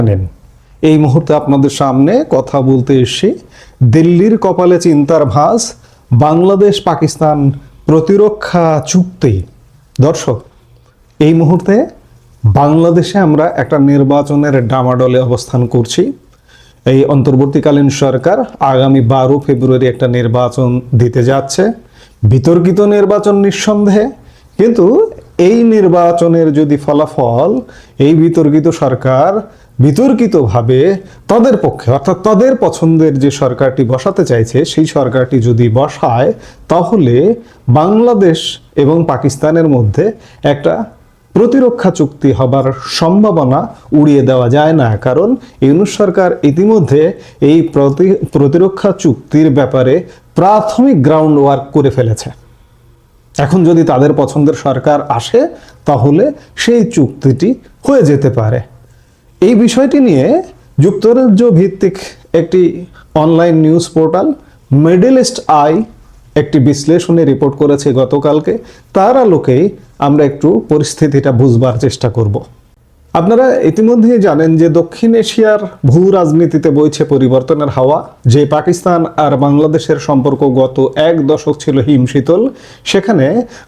জানেন, এই মুহূর্তে আপনাদের সামনে কথা বলতে এসেছি দিল্লির কপালে চিন্তার ভাঁজ, বাংলাদেশ পাকিস্তান প্রতিরক্ষা চুক্তি। দর্শক, এই মুহূর্তে বাংলাদেশে আমরা একটা নির্বাচনের ডামাডোলে অবস্থান করছি। এই অন্তর্বর্তীকালীন সরকার আগামী 12 ফেব্রুয়ারি একটা নির্বাচন দিতে যাচ্ছে, বিতর্কিত নির্বাচন নিঃসন্দেহে। কিন্তু এই নির্বাচনের যদি ফলাফল এই বিতর্কিত সরকার বিতর্কিতভাবে তাদের পক্ষে অর্থাৎ তাদের পছন্দের যে সরকারটি বসাতে চাইছে সেই সরকারটি যদি বসায়, তাহলে বাংলাদেশ এবং পাকিস্তানের মধ্যে একটা প্রতিরক্ষা চুক্তি হবার সম্ভাবনা উড়িয়ে দেওয়া যায় না। কারণ ইউনূস সরকার ইতিমধ্যে এই প্রতিরক্ষা চুক্তির ব্যাপারে প্রাথমিক গ্রাউন্ড ওয়ার্ক করে ফেলেছে। এখন যদি তাদের পছন্দের সরকার আসে, তাহলে সেই চুক্তিটি হয়ে যেতে পারে। এই বিষয়টি নিয়ে যুক্তরাজ্য ভিত্তিক একটি online news portal middle East Eye একটি বিশ্লেষণী রিপোর্ট করেছে গতকালকে। তার আলোকেই আমরা একটু পরিস্থিতিটা বুঝবার চেষ্টা করব। আপনারা ইতিমধ্যেই জানেন যে দক্ষিণ এশিয়ার ভূ রাজনীতিতে বইছে পরিবর্তনের হাওয়া। যে পাকিস্তান আর বাংলাদেশের সম্পর্ক গত 1 দশক ছিল হিমশীতল, সেখানে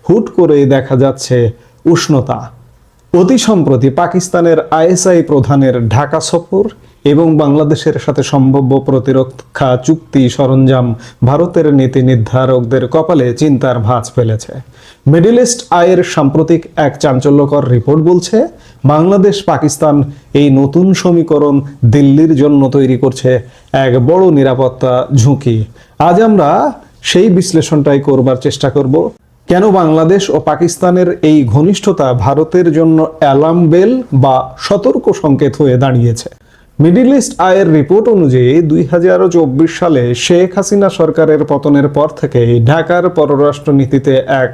হুট করেই দেখা যাচ্ছে উষ্ণতা। অতি সম্প্রতি পাকিস্তানের আইএসআই প্রধানের ঢাকা সফর এবং বাংলাদেশের সাথে সম্ভাব্য প্রতিরক্ষা চুক্তি সরঞ্জাম ভারতের নীতি নির্ধারকদের কপালে চিন্তার ভাঁজ ফেলেছে। মিডল ইস্ট আইয়ের সাম্প্রতিক এক চাঞ্চল্যকর রিপোর্ট বলছে, বাংলাদেশ পাকিস্তান এই নতুন সমীকরণ দিল্লির জন্য তৈরি করছে এক বড় নিরাপত্তা ঝুঁকি। আজ আমরা সেই বিশ্লেষণটাই করবার চেষ্টা করব। কেন বাংলাদেশ ও পাকিস্তানের এই ঘনিষ্ঠতা ভারতের জন্য অ্যালার্ম বেল বা সতর্ক সংকেত হয়ে দাঁড়িয়েছে। মিডল ইস্ট আইয়ের রিপোর্ট অনুযায়ী 2024 সালে শেখ হাসিনা সরকারের পতনের পর থেকে ঢাকার পররাষ্ট্র নীতিতে এক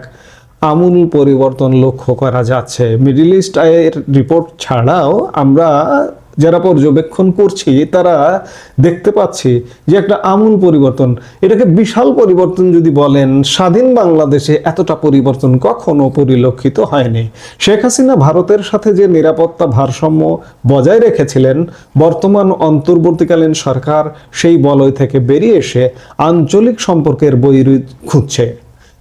আমূল পরিবর্তন লক্ষ্য করা যাচ্ছে। মিডল ইস্ট আইয়ের রিপোর্ট ছাড়াও আমরা যারা পর্যবেক্ষণ করছি তারা দেখতে পাচ্ছি যে একটা আমূল পরিবর্তন। এটাকে বিশাল পরিবর্তন যদি বলেন, স্বাধীন বাংলাদেশে এতটা পরিবর্তন কখনো পরিলক্ষিত হয়নি। শেখ হাসিনা ভারতের সাথে যে নিরাপত্তা ভারসাম্য বজায় রেখেছিলেন, বর্তমান অন্তর্বর্তীকালীন সরকার সেই বলয় থেকে বেরিয়ে এসে আঞ্চলিক সম্পর্কের বৈরুধ্য খুঁজছে।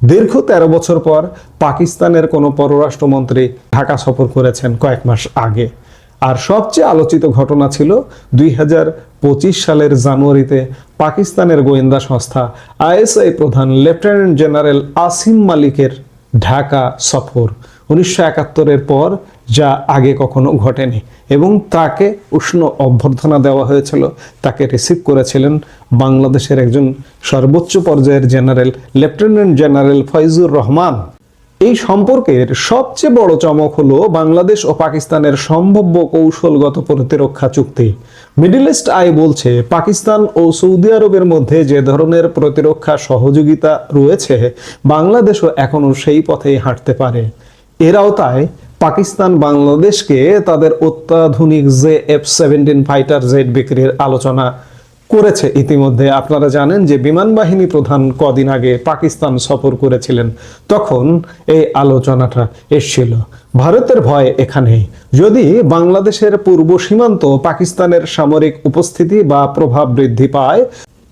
দীর্ঘ 13 বছর পর পাকিস্তানের কোনো পররাষ্ট্রমন্ত্রী ঢাকা সফর করেছেন কয়েক মাস আগে। আর সবচেয়ে আলোচিত ঘটনা ছিল 2025 সালের জানুয়ারিতে পাকিস্তানের গোয়েন্দা সংস্থা আইএসআই প্রধান লেফটেন্যান্ট জেনারেল আসিম মালিকের ঢাকা সফর। 1971-এর পর যা আগে কখনো ঘটেনি, এবং তাকে উষ্ণ অভ্যর্থনা দেওয়া হয়েছিল। তাকে রিসিভ করেছিলেন বাংলাদেশের একজন সর্বোচ্চ পর্যায়ের general lieutenant general Faizur Rahman. এই সম্পর্কের সবচেয়ে বড় চমক হলো বাংলাদেশ ও পাকিস্তানের সম্ভাব্য কৌশলগত প্রতিরক্ষা চুক্তি। মিডল ইস্ট আই বলছে, পাকিস্তান ও সৌদি আরবের মধ্যে যে ধরনের প্রতিরক্ষা সহযোগিতা রয়েছে, বাংলাদেশও এখনো সেই পথেই হাঁটতে পারে। এর আওতায় পাকিস্তান বাংলাদেশকে তাদের অত্যাধুনিক F-17 ফাইটার জেট বিক্রির আলোচনা করেছে। ইতিমধ্যে আপনারা জানেন যে বিমান বাহিনী প্রধান কদিন আগে পাকিস্তান সফর করেছিলেন, তখন এই আলোচনাটা এসেছিল। ভারতের ভয় এখানেই, যদি বাংলাদেশের পূর্ব সীমান্ত পাকিস্তানের সামরিক উপস্থিতি বা প্রভাব বৃদ্ধি পায়,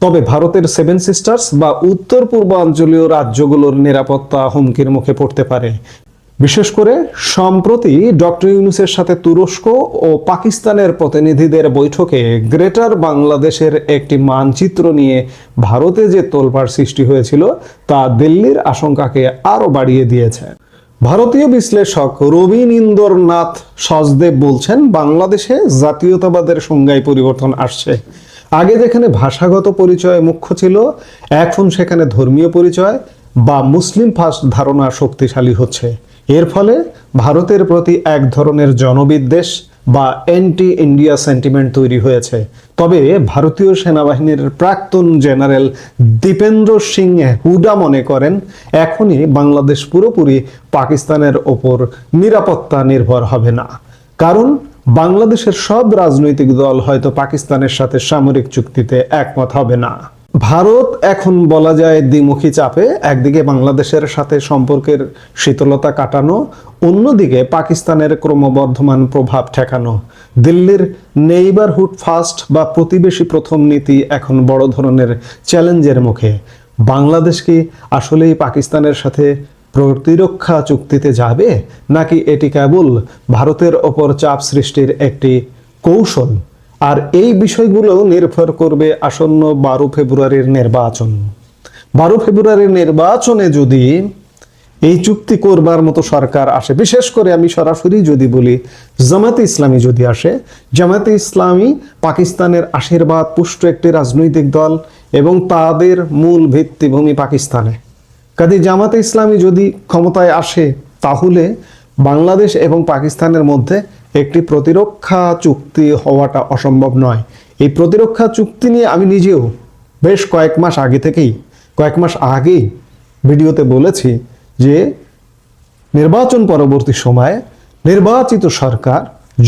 তবে ভারতের 7 সিস্টার্স বা উত্তর পূর্বাঞ্চলীয় রাজ্যগুলোর নিরাপত্তা হুমকির মুখে পড়তে পারে। বিশেষ করে সম্প্রতি ডক্টর ইউনূসের সাথে তুরস্ক ও পাকিস্তানের প্রতিনিধিদের বৈঠকে গ্রেটার বাংলাদেশের একটি মানচিত্র নিয়ে ভারতে যে তোলপাড় সৃষ্টি হয়েছিল, তা দিল্লির আশঙ্কাকে আরো বাড়িয়ে দিয়েছে। ভারতীয় বিশ্লেষক রবীন্দ্রনাথ সচদেব বলছেন, বাংলাদেশে জাতীয়তাবাদের সংজ্ঞায় পরিবর্তন আসছে। আগে যেখানে ভাষাগত পরিচয় মুখ্য ছিল, এখন সেখানে ধর্মীয় পরিচয় বা মুসলিম ফার্স্ট ধারণা শক্তিশালী হচ্ছে। এর ফলে ভারতের প্রতি এক ধরনের জনবিদ্বেষ বা অ্যান্টি ইন্ডিয়া সেন্টিমেন্ট তৈরি হয়েছে। তবে ভারতীয় সেনাবাহিনীর প্রাক্তন জেনারেল দীপেন্দ্র সিং হুডা মনে করেন, এখনই বাংলাদেশ পুরোপুরি পাকিস্তানের ওপর নিরাপত্তা নির্ভর হবে না। কারণ বাংলাদেশের সব রাজনৈতিক দল হয়তো পাকিস্তানের সাথে সামরিক চুক্তিতে একমত হবে না। ভারত এখন বলা যায় দ্বিমুখী চাপে, একদিকে বাংলাদেশের সাথে সম্পর্কের শীতলতা কাটানো, অন্যদিকে পাকিস্তানের ক্রমবর্ধমান প্রভাব ঠেকানো। দিল্লির নেইবারহুড ফার্স্ট বা প্রতিবেশী প্রথম নীতি এখন বড় ধরনের চ্যালেঞ্জের মুখে। বাংলাদেশ কি আসলেই পাকিস্তানের সাথে প্রতিরক্ষা চুক্তিতে যাবে, নাকি এটি কেবল ভারতের ওপর চাপ সৃষ্টির একটি কৌশল? আর এই বিষয়গুলো নির্ভর করবে আসন্ন 12 ফেব্রুয়ারির নির্বাচন। 12 ফেব্রুয়ারির নির্বাচনে যদি এই চুক্তি করবার মতো সরকার আসে, বিশেষ করে আমি সরাসরি যদি বলি জামায়াতে ইসলামী যদি আসে, জামায়াতে ইসলামী পাকিস্তানের আশীর্বাদ পুষ্ট একটি রাজনৈতিক দল এবং তাদের মূল ভিত্তিভূমি পাকিস্তানে। কাজে জামায়াতে ইসলামী যদি ক্ষমতায় আসে, তাহলে বাংলাদেশ এবং পাকিস্তানের মধ্যে একটি প্রতিরক্ষা চুক্তি হওয়াটা অসম্ভব নয়। এই প্রতিরক্ষা চুক্তি নিয়ে আমি নিজেও বেশ কয়েক মাস আগেই ভিডিওতে বলেছি যে নির্বাচন পরবর্তী সময়ে নির্বাচিত সরকার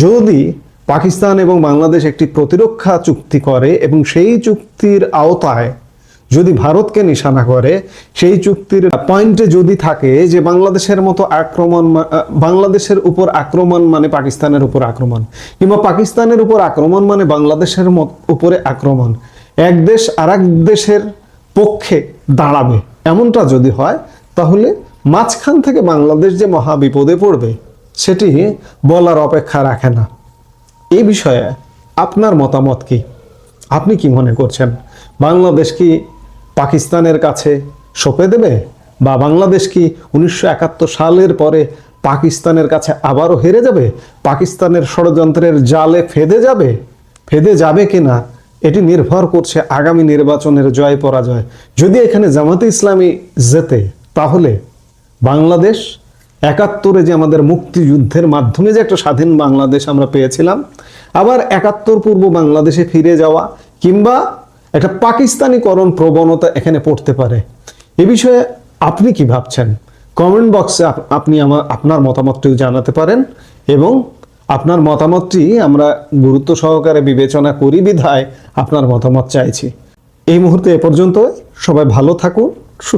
যদি পাকিস্তান এবং বাংলাদেশ একটি প্রতিরক্ষা চুক্তি করে এবং সেই চুক্তির আওতায় যদি ভারতকে নিশানা করে, সেই চুক্তির পয়েন্টে যদি থাকে যে বাংলাদেশের মতো বাংলাদেশের উপর আক্রমণ মানে পাকিস্তানের উপর আক্রমণ, কিংবা পাকিস্তানের উপর আক্রমণ মানে বাংলাদেশের উপরে আক্রমণ, এক দেশ আর এক দেশের পক্ষে দাঁড়াবে, এমনটা যদি হয়, তাহলে মাঝখান থেকে বাংলাদেশ যে মহা বিপদে পড়বে সেটি বলার অপেক্ষা রাখে না। এই বিষয়ে আপনার মতামত কি? আপনি কি মনে করছেন? বাংলাদেশ কি পাকিস্তানের কাছে সঁপে দেবে, বা বাংলাদেশ কি 1971 সালের পরে পাকিস্তানের কাছে আবারও হেরে যাবে, পাকিস্তানের ষড়যন্ত্রের জালে ফেদে যাবে কিনা? এটি নির্ভর করছে আগামী নির্বাচনের জয় পরাজয়। যদি এখানে জামায়াতে ইসলামী জেতে, তাহলে বাংলাদেশ 71-এ যে আমাদের মুক্তিযুদ্ধের মাধ্যমে যে একটা স্বাধীন বাংলাদেশ আমরা পেয়েছিলাম, আবার 71 পূর্ব বাংলাদেশে ফিরে যাওয়া কিংবা একটা পাকিস্তানিকরণ প্রবণতা এখানে পড়তে পারে। এ বিষয়ে আপনি কি ভাবছেন? কমেন্ট বক্সে আপনি আপনার মতামতটিও জানাতে পারেন, এবং আপনার মতামতটি আমরা গুরুত্ব সহকারে বিবেচনা করি বিধায় আপনার মতামত চাইছি। এই মুহূর্তে এ পর্যন্ত। সবাই ভালো থাকুন, সুস্থ